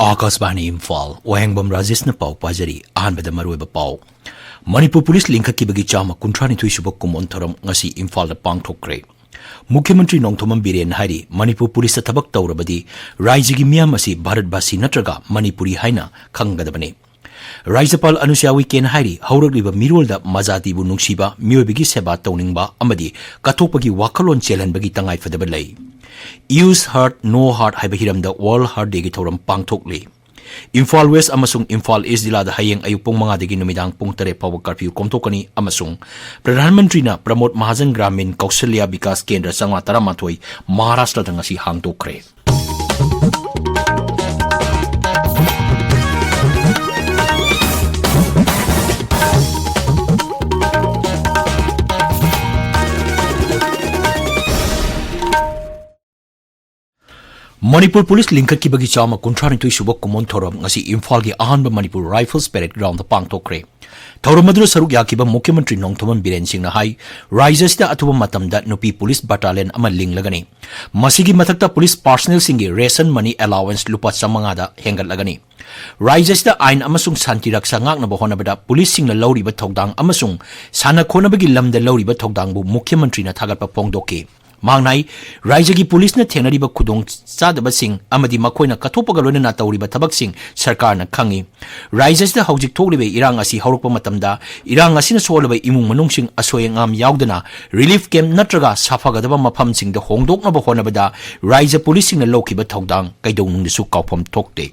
Akashvani Imphal Wahengbam Rajesh na pau pajari ahanbada maruiba pau Manipur Police linkakibagi chama 32 suba kumon thoram ngasi Imphal da pangthokre Mukhyamantri Nongthomam Biren hari Manipur Police thabak tawrabadi raijigi miyam asi Bharat basi natraga Manipuri haina khangadabane Raijapal Anusyawi ken hari hauragliba mirolda mazati bu nungsiba miyobigi seba tawningba amadi kathokpagi wakalon chelanbagi tangai fadaba lei Use Heart No Heart haiba hiramda World Heart Day gi thoram pangthokli Imphal West amasung Imphal East jila da hayeng ayuk pung manga degi numidang pung tare pawa curfew komtokani amasung Pradhan Mantri na Pramod Mahajan Gramin Kausalya Vikas Kendra sangwa taramathoi Maharashtra da ngasi hangtokre Manipur Police linka ki bagi chama 32 subak kumon thoram ngasi Imphal gi ahanba Manipur Rifles Parade Ground da pangtokre Thauramadu saruk yakiba Mukhyamantri Nongthomam Biren Singh na hai Rises da atuba matamda nupi police battalion ama linglagani masigi mathakta police personnel singi ration money allowance lupa chamanga da hengal lagani Rises da ain amasung santi raksa ngakna bahona bada police singla lauri ba thogdang amasung sana khona bagi lamda lauri ba thogdang bu Mukhyamantri na thagat pa pongdoke Mangnai Raijagi Police na thenariba khudong chadaba sing amadi makoina kathopaga loina tawriba thabak sing sarkar na khangi Raijas da hojik thoklibe irang asi haurukpa matamda irang asina solaba imung manung sing asoyengam yaudana relief camp natraga safagadaba mafam sing da hongdokna ba honabada Raija Police sing na lokiba thogdang kaidong su kaupom thokte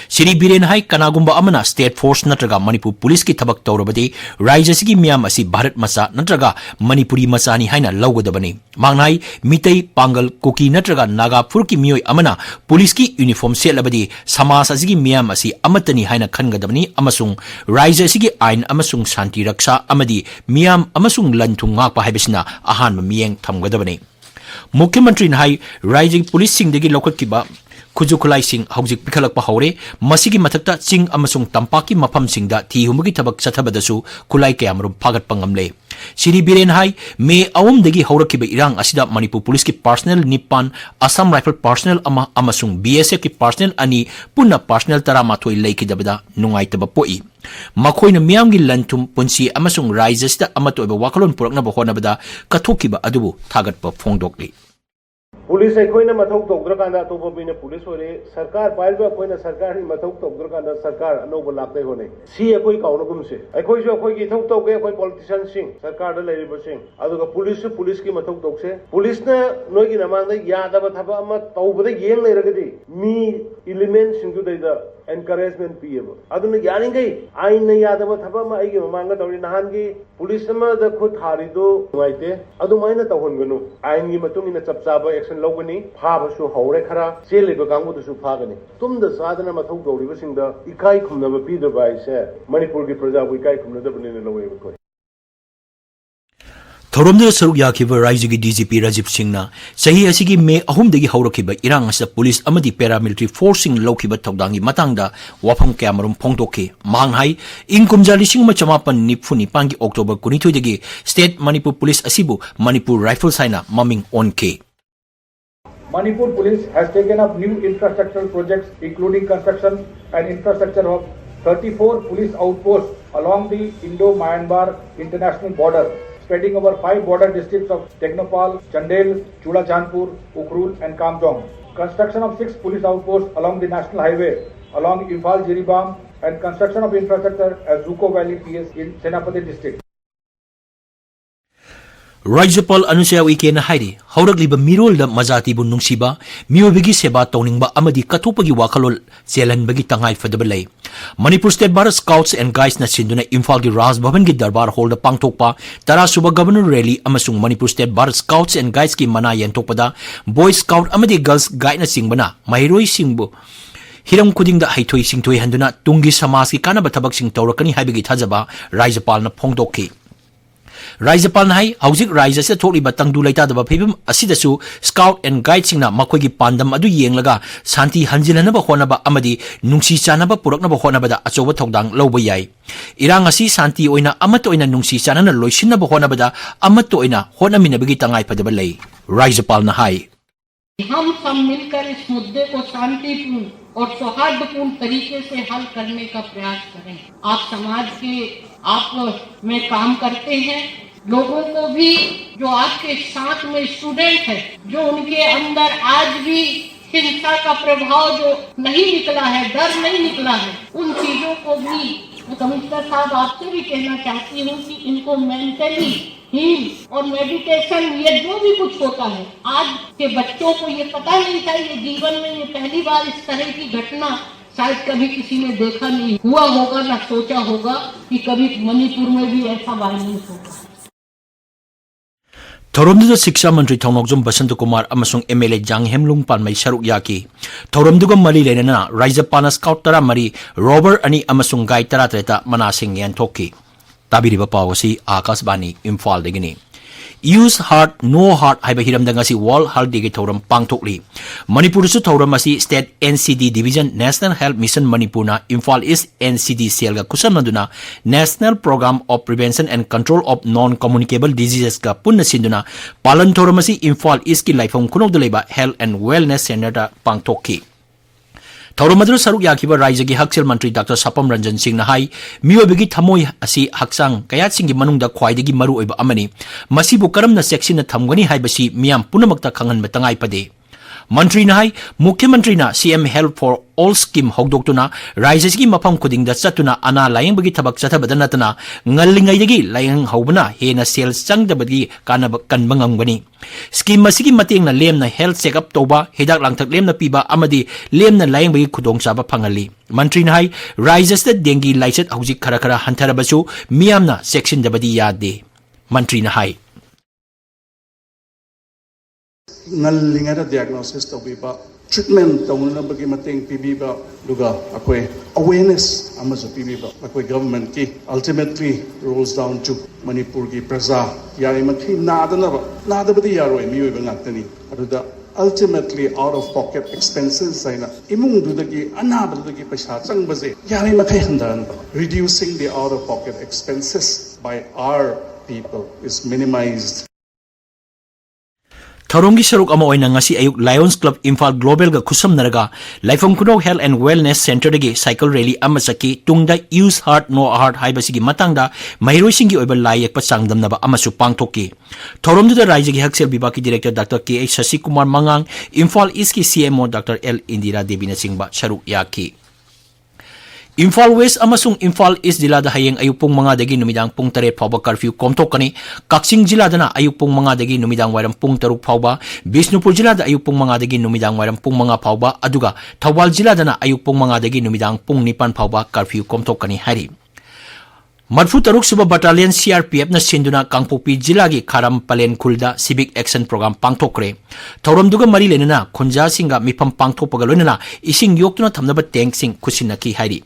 Siri Biren hai kanagumba amana state force natraga Manipur Police ki thabak tawrabadi Raijasigi miyam asi Bharat masa natraga Manipuri masani haina lawgadabani Mangnai Mitai Pangal Kuki natraga Naga Furki miyoi amana police ki uniform selabadi samas asigi miyam asi amatani haina khangadabani amasung Raijasigi ain amasung santi raksa amadi miyam amasung lanthung ngakpa haibasina ahan miyeng thamgadabani Mukhyamantri hai Raijagi Police singdagi lokatkiba Kujukulai sing haujik pikhalakpa haure masigi mathakta ching amasung tampaki mafam singda thi humagi thabak chathabadasu kulai kayamrum phagat pangamle Siri Biren hai me awum degi haurakiba irang asida Manipur Police ki personnel Nipan Assam Rifle personnel amasung BSF ki personnel ani punna personnel taramathoi leikidabada nungaitaba poi Makoina miyamgi lantum punsi amasung rises da amatoiba wakalon purakna ba honabada kathokiba adubu thagatpa phongdokli Police कोई ना मथौक तौद्रकांदा तो बिना police होरे सरकार पाइलबा कोई ना सरकार ही मथौक तौद्रकांदा सरकार अनोब लापते होने सी कोई काउनगुम से कोई जो कोई की थौक तौगे कोई पॉलिटिशियन सिंह सरकार द लेरिबो सिंह अदुगा पुलिस की मथौक तौक से पुलिस ने नोई की नमांग दे यादब थबा अमा तौबदे येंग लेरगदी मी एलिमेंट सिंगु दैदा encouragement पिएबो अदुन यानिंगै आइन ने यादब थबा मा आइगे ममांगा तौरी नहानगी पुलिस मा द खुद थारिदो वाइते अदु माइना तौहनगनु आइन की मतुंगिना चपचाबा एक्शन लौगनी फाबसु हौरे खरा चेलिबा कांगुदसु फागनी तुमद सादना मथौ दौरिबसिंगदा इकाई खुमनबा पीदबा आइसे मणिपुर की प्रजा को इकाई खुमनदबने लवेबो कोइ Thoromda saruk yakiba Raijagi DGP Rajiv Singh na sahi asigi me ahumdagi haurakiba irang asa police amadi paramilitary forcing lokiba thogdangi matangda wafam kamarum phongdoke manghai ingkumja lising machamapan nipfuni pangi October 22 dagi state Manipur Police asibu Manipur Rifle Saina maming onke Manipur Police has taken up new infrastructural projects including construction and infrastructure of 34 police outposts along the Indo-Myanmar international border spreading over 5 border districts of Technopal, Chandel, Chudachandpur, Ukhrul and Kamjong. Construction of 6 police outposts along the national highway along Imphal Jiribam and construction of infrastructure at Zuko Valley PS in Senapati district. Raijapal Anusyawi ken hairi hauragliba mirol da mazati bu nungsiba miyobigi seba tawningba amadi kathopagi wakalol chelanbagi tangai fadabalai Manipur State Bar Scouts and Guides na sinduna Imphal gi Raj Bhavan gi darbar hall da pangthokpa tara suba governor rally amasung Manipur State Bar Scouts and Guides ki mana yentokpada Boy Scout amadi Girls Guide na singbana mahiroi singbu Hiram kuding da haithoi singthoi handuna tungi samas ki kanaba thabak sing tawrakani haibigi thajaba Raijapal na phongdokki Raijapal hai haujik Raija se thokliba tangdu laita daba phibim asidasu scout and guide singna makoi gi pandam adu yenglaga santi hanjilana ba honaba amadi nungsi chanaba purakna ba honaba da achoba thogdang loba yai irang asi santi oina amato oina nungsi chanana loisinna ba honaba da amato oina honamina bagi tangai padaba lei Raijapal na hai हम सब मिलकर इस मुद्दे को शांतिपूर्ण और सौहार्दपूर्ण तरीके से हल करने का प्रयास करें। आप समाज के आप में काम करते हैं, लोगों को भी जो आपके साथ में स्टूडेंट है, जो उनके अंदर आज भी हिंसा का प्रभाव जो नहीं निकला है, डर नहीं निकला है, उन चीजों को भी कमिश्नर साहब आपसे भी कहना चाहती हूँ कि इनको मेंटली हील और मेडिटेशन, ये जो भी कुछ होता है, आज के बच्चों को ये पता नहीं था, ये जीवन में ये पहली बार इस तरह की घटना शायद कभी किसी ने देखा नहीं हुआ होगा, ना सोचा होगा कि कभी मणिपुर में भी ऐसा वायलेंस होगा। थौरमदुदा शिक्षा मंत्री थौनोकजुम बसंत कुमार अमसुंग एमएलए जांग हेमलुंग पानमई सरुक याकी थौरमदुगा मरी लेना राइजपाना स्काउट तरा मरी रोबर अनि अमसुंग गाइड तरा त्रेता मनासिंग यानथोकी ताबिरिबा पावसी आकाशवाणी इम्फाल देगिनी यूज हार्ट नो हार्ट हाइबा हिरमदा ngasi वर्ल्ड हार्ट डे के थौरम पांगथोकली मणिपुर सु थौरम asi State NCD Division National Health Mission Manipur ना इम्फाल ईस्ट एनसीडी सेल का कुसमदुना National Programme of Prevention and Control of Non Communicable Diseases का पुन्न सिंदुना पालन थौरम asi इम्फाल ईस्ट की लाइफम खुनोक दलेबा हेल्थ एंड वेलनेस सेंटर दा पांगथोकी थौरमदु सरुक याखिबा राज्य की हकसेल मंत्री डॉक्टर सपम रंजन सिंह नाहाई मियोबगी थमोई असि हक्सांग कयासिंग की मनुंग दा ख्वाइदगी मरु ओइबा अमनी मसिबु करमना सेक्शन थमगनी हाइबसी मियाम पुनमक्ता खंगन तंगाई पदे मंत्री नाहाई मुख्यमंत्री ना CM Health for All scheme हौदोक्तुना राज्य की मफम खुदिंग दा चतुना अना लायंबगी थबक चथबदा नतना ngallingaiदगी लायंग हौबना हेना सेल चंगदबगी कानब कनबंगंगनी स्कीम मसिगी मतेंगना लेमना हेल्थ चेकअप तौबा हिदाक लांगथक लेमना पीबा अमदी लेमना लायंबगी खुदोंचाबा फंगली मंत्री नाहाई राज्य डेंगी लाइचत हौजिक खरा खरा हंथरबसु मियामना सेक्शन दबदी यादे मंत्री नाहाई ngallingada diagnosis tawbiba treatment tawnabagi mateng pibiba duga akoi awareness amazu pibiba akoi government ki ultimately rolls down to Manipur ki praja yari mathi nadabadi yaroi miyoiba ngaktani aduda ultimately out of pocket expenses aina imung dudagi anabadagi paisa changbaje yari makai handan reducing the out of pocket expenses by our people is minimized थौरम की सरुक अमा ओइना ngasi ayuk Lions Club Imphal Global ga khusam naraga Laifam Kunok Health and Wellness Center dagi cycle rally ama saki tungda use heart no heart haibasi gi matangda mairoi singi oiba layak pa sangdamnaba amasu pangthoki थौरम दुदा राज्य की हकसेल विभाग की director doctor के शशि कुमार मंगांग Imphal East की CMO doctor L Indira देवी ने Simba सरुक याकी Imphal West अमसुंग Imphal East जिला दा हयेंग अयुक पुंग मंगा दगी नुमिदांग पुंग 3 फाउबा कर्फ्यू कोमथोकनी कक्सिंग जिला दना अयुक पुंग मंगा दगी नुमिदांग वायरम पुंग 3 फाउबा बिष्णुपुर जिला दा अयुक पुंग मंगा दगी नुमिदांग वायरम पुंग मंगा फाउबा अदुगा थौबाल जिला दना अयुक पुंग मंगा दगी नुमिदांग पुंग 9 फाउबा कर्फ्यू कोमथोकनी हारी मरफू तरुक सुबह बटालियन सीआरपीएफ न सिंधुना कांगपोपी जिला की खारम पलेन खुलदा सिविक एक्शन प्रोग्राम पांगथोकरे थौरमदुगा मरी लेना खुंजा सिंगा मिफम पांगथोपगा लोइना इसिंग योक्तुना थमनबा टैंक सिंग खुसिनकी हारी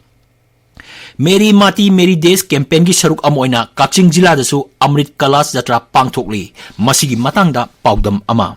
मेरी माटी मेरी देश कैंपेन की सरुक अमोइना काक्सिंग जिला दसु अमृत कलश यात्रा पांगथोकली मसिगी मतंगदा पाउदम अमा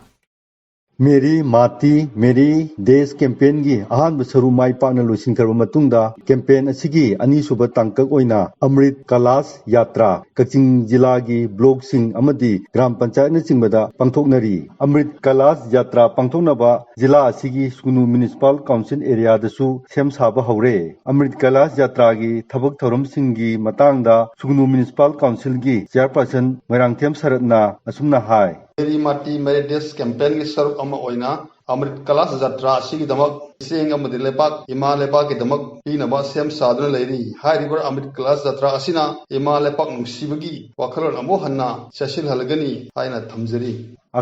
मेरी माटी मेरी देश कैंपेन की अहान सरू माई पाना लोसिंखरबा मतुंगदा कैंपेन असिगी अनीसुबा तांकक ओइना अमृत कलश यात्रा कक्सिंग जिला की ब्लॉक सिंग अमदी ग्राम पंचायत न चिंगबदा पांगथोकनरी अमृत कलश यात्रा पांगथोकनबा जिला असिगी सुकुनु म्युनिसिपल काउंसिल एरिया दसु सेम साबा हौरे अमृत कलश यात्रा की थबक थौरम सिंगी मतांगदा सुकुनु म्युनिसिपल काउंसिल की चेयरपर्सन मैरांगथेम सरतना असुमना हाय मेरी माटी मेरे देश कैंपेन की सरुक अमा ओइना अमृत कलश यात्रा असिगी दमक सेंग अमदि लेपाक इमा लेपाक की दमक पीनबा सेम सादुना लेरी हाइरिबर अमृत कलश यात्रा असिना इमा लेपाक नुसिबगी वाखलोन अमो हन्ना ससिल हलगनी हाइना थमजरी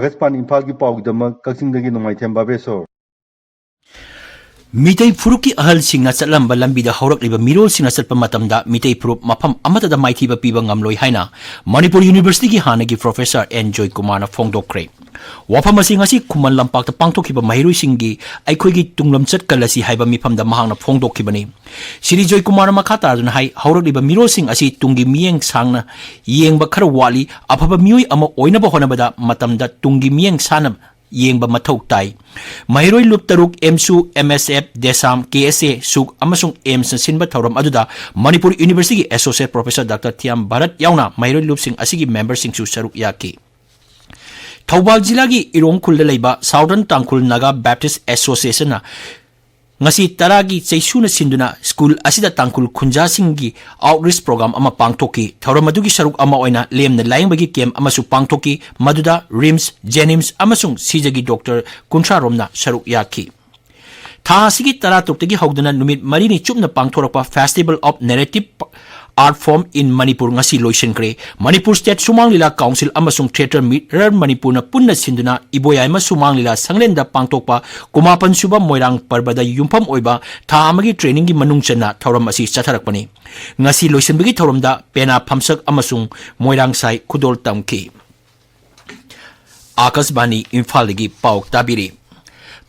आगस्पान इम्फाल की पाउदमक कक्सिंगदगी नुमाइथेम बाबेसो मितई फुरुक की अहल सिंगना चलंबा लंबीदा हौरकलिबा मिरोल सिंगना चलपा मतमदा मितई फुरुक मफम अमतदा माइथीबा पीबा ngamloi हाइना मणिपुर यूनिवर्सिटी की हानगी प्रोफेसर एन जॉय कुमार फोंगदोक्रे वाफम असि ngasi खुमन लंपाकता पांगथोखिबा महिरुई सिंगी अखोइगी तुंगलम चटकलसी हाइबा मिफमदा महांगना फोंगदोखिबनी श्री जॉय कुमार मखातारदुना हाइ हौरकलिबा मिरोल सिंग असि तुंगी मियेंग सांगना येंगबा खर वाली अफबा मियोइ अमा ओइनबा होनबदा मतमदा तुंगी मियेंग सानब येंगबा मथौ ताई महिरोई लुप तरुक एमसु एमएसएफ देसाम केएसए सुक अमसुंग एम्स सिनबा थौरम अदुदा मणिपुर यूनिवर्सिटी की associate professor doctor Thiyam Bharat यावना महिरोई लुप सिंग असिगी मेंबर सिंगसु सरुक याकी थौबाल जिला की इरोंग खुलदा लेबा Southern Tangkhul Naga Baptist Association ngasi taragi chaisuna sinduna school asida tangkul khunja singgi outreach program ama pangthoki thoromadugi saruk ama oina lemna laingbagi kem amasu pangthoki maduda rims jenims amasung sijagi doctor kuntra romna saruk yaki tha asigi tara tuktagi hogduna numit marini chupna pangthorakpa festival of narrative art form in Manipur ngasi loisenkre Manipur State Sumang Lila Council amasung Theatre Mirror Manipur na punna sinduna iboyayma Sumang Lila sanglenda pangtokpa kumapan suba moirang parbada yumpham oiba tha amagi training gi manungchana thoram asi chatharakpani ngasi loisenbagi thoromda pena phamsak amasung moirang sai khudol tamki Akasbani Imphal gi pauk tabiri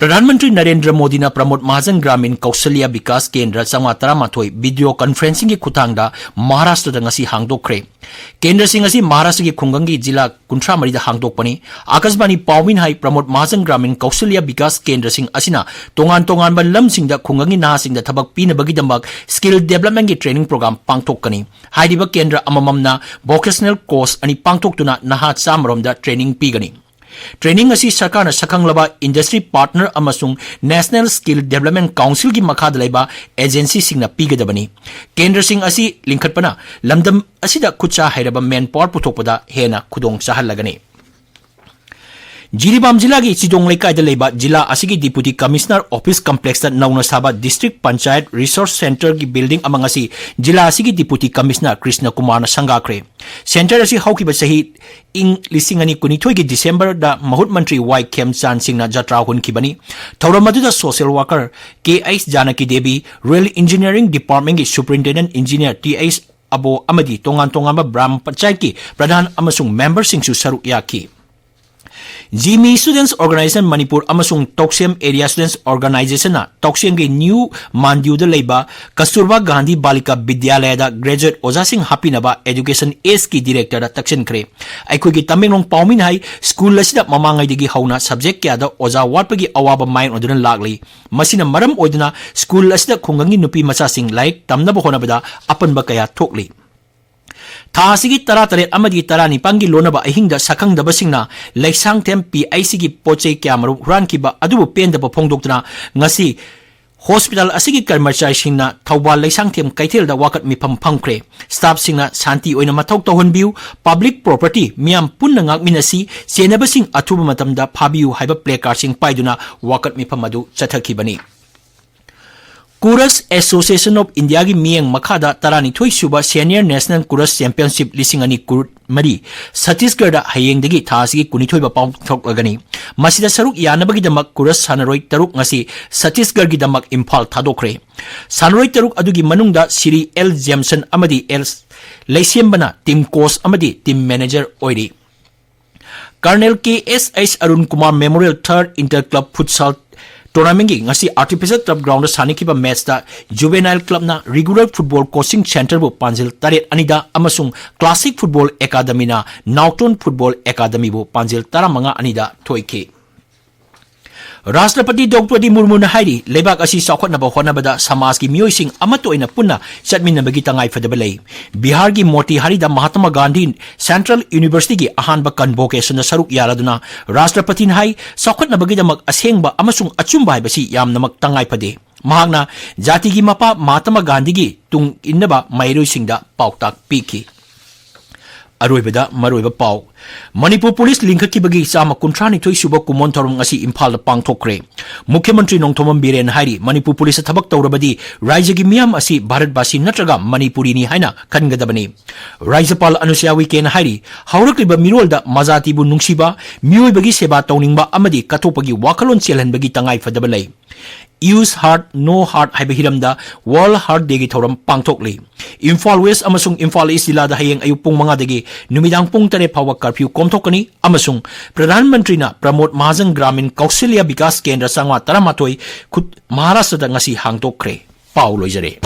प्रधानमंत्री नरेंद्र मोदी ने प्रमोद महाजन ग्रामीण कौशल्या विकास केंद्र 7.30 video conferencing की खुतांगदा महाराष्ट्र दंगसी हांगदोखरे केंद्र सिंह असि महाराष्ट्र की खुंगंगी जिला कुंट्रा मरी हांगदोकपनी आकाशवाणी पाउमिन हाई प्रमोद महाजन ग्रामीण कौशल्या विकास केंद्र सिंह असिना तोंगान तोंगान बा लम सिंह दा खुंगंगी ना सिंह दा थबक पीनबगी दमक स्किल डेवलपमेंट की ट्रेनिंग प्रोग्राम पांगथोकनी हाइदिबा केंद्र अमममना वोकेशनल कोर्स अनि पांगथोकतुना नहा चामरोम दा ट्रेनिंग पीगनी ट्रेनिंग असी सरकार न सखंगलबा इंडस्ट्री पार्टनर अमसुंग नेशनल स्किल डेवलपमेंट काउंसिल की मखाद लेबा एजेंसी सिंह पीगदबनी केंद्र सिंह असी लिंखटपना लमदम असिदा खुचा हैरबा मेन पावर पुथोकपदा हेना खुदोंग चाहलगनी जिरीबाम जिला की चिदोंग लेकायदा लेबा जिला असिगी डिप्यूटी कमिश्नर ऑफिस कॉम्प्लेक्स नौना साबा डिस्ट्रिक्ट पंचायत रिसोर्स सेंटर की बिल्डिंग अमंग असी जिला असिगी डिप्यूटी कमिश्नर कृष्ण कुमार संगाख्रे सेंटर असी हौकिबा सही इंग लिसिंग अनि कुनिथोय की दिसंबर दा महूत मंत्री वाई खेमचान सिंह जत्रा हुनखिबनी थौरम मदुदा सोशल वर्कर के एस जानकी देवी रेल इंजीनियरिंग डिपार्टमेंट की सुपरिटेंडेंट इंजीनियर टी एस अबो अमदी तोंगान तोंगान ब्राह्म पंचायत की प्रधान अमसुंग मेंबर सिंह सरुक याकी Jimmy Students Organization Manipur amasung Toksem Area Students Organization na Toksem ge New Mandiu da leiba Kasturba Gandhi Balika Vidyalaya da graduate Oja Singh Hapinaba Education Ace ki director da taksin kre aikoi gi Tamenglong Paumin hai school lasida mamangai digi hauna subject kya da Oja watpagi awaba main oduna lagli masina maram oduna school lasida khungangi nupi macha sing like tamna bo honabada apanba kaya thokli थासिगी तरा तरे अमदी तरा निपांगी लोनबा अहिंगदा सखंगदबा सिंगना लेक्सांग them PIC की पोचे क्यामरु हुरान किबा अदुबो पेंदबा फोंगदोक्तना ngasi hospital asigi कर्मचारी सिंगना Thoubal लेक्सांग them कैथेलदा वाकत मिफम फंगख्रे staff सिंगना शांति ओइना मथौ तौहनबिउ public property मियाम पुन्ना ngakminasi सेनबा सिंग अथुबा मतमदा फाबिउ हाइबा play card सिंग पाइदुना वाकत मिफम अदु चथखिबनी Kuras Association of India की मियंग मखादा तरानी थोई सुबा senior national कुरस championship लिसिंग अनि कुर मरी छत्तीसगढ़ हयेंगदगी थासी कुनिथोई बापाव थोकलगनी मसिदा सरुक यानबगी दमक कुरस सानरोई तरुक ngasi छत्तीसगढ़ की दमक इम्फाल थादोखरे सानरोई तरुक अदुगी मनुंगदा श्री एल जेमसन अमदी एल लेसियमबना टीम कोच अमदी टीम मैनेजर ओइरी colonel K S H Arun Kumar memorial third inter club futsal tournament की ngasi artificial turf ground सानिकिबा मैच दा जुवेनाइल क्लब ना रेगुलर फुटबॉल कोचिंग सेंटर बो पांजिल तारेट अनिदा अमसुंग क्लासिक फुटबॉल एकाडमी ना नाउटोन फुटबॉल एकाडमी बो पांजिल तारामंगा अनिदा थोइखे राष्ट्रपति द्रौपदी मुर्मू ने हाइरी लेबाक असी चौखटनबा होनबदा समाज की मियोइसिंग अमतोइना पुन्ना चटमिनबगी तंगाई फदबा लई बिहार की मोतिहारीदा महात्मा गांधी सेंट्रल यूनिवर्सिटी की अहानबा कन्वोकेशन सरुक यारादुना राष्ट्रपति ने हाई चौखटनबगीदमक असेंगबा अमसुंग अचुंबा हाइबसी यामनमक तंगाई फदे महागना जाति की मपा महात्मा गांधी की तुंग इन्नबा मैरोइसिंगदा पाउताक पीखी अरोइबदा मरोइबा पाउ मणिपुर पुलिस लिंखकीबगी चामा कुंथ्रानिथोई सुब कुमोन थोरम ngasi इम्फाल पांगथोकरे मुख्यमंत्री नोंथोमम बिरेन हाइरी मणिपुर पुलिस थबक तौरबदी राज्यगी मियाम असि भारतवासी नत्रगा मणिपुरीनी हाइना खनगदबनी राज्यपाल अनुसुया उइके हाइरी हौरक्लिबा मिरोलदा मजातिबु नुंगसिबा मियोइबगी सेवा तौनिंगबा अमदी कथोपगी वाखलोन चेलहनबगी तंगाई फदबा लई यूज हार्ट नो हार्ट हाइबा हिरमदा वर्ल्ड हार्ट डे की थौरम पांगथोकली इम्फाल वेस्ट अमसुंग इम्फाल ईस्ट जिला हयेंग अयुक पुंग 5 दगी नुमिदांग पुंग 3 फाव कर्फ्यू कोमथोकनी अमसुंग प्रधानमंत्री ना प्रमोद महाजन ग्रामीण कौशल्या विकास केंद्र 7.30 खुद महाराष्ट्र ngasi हांगतोखरे पाउ लोइजरे।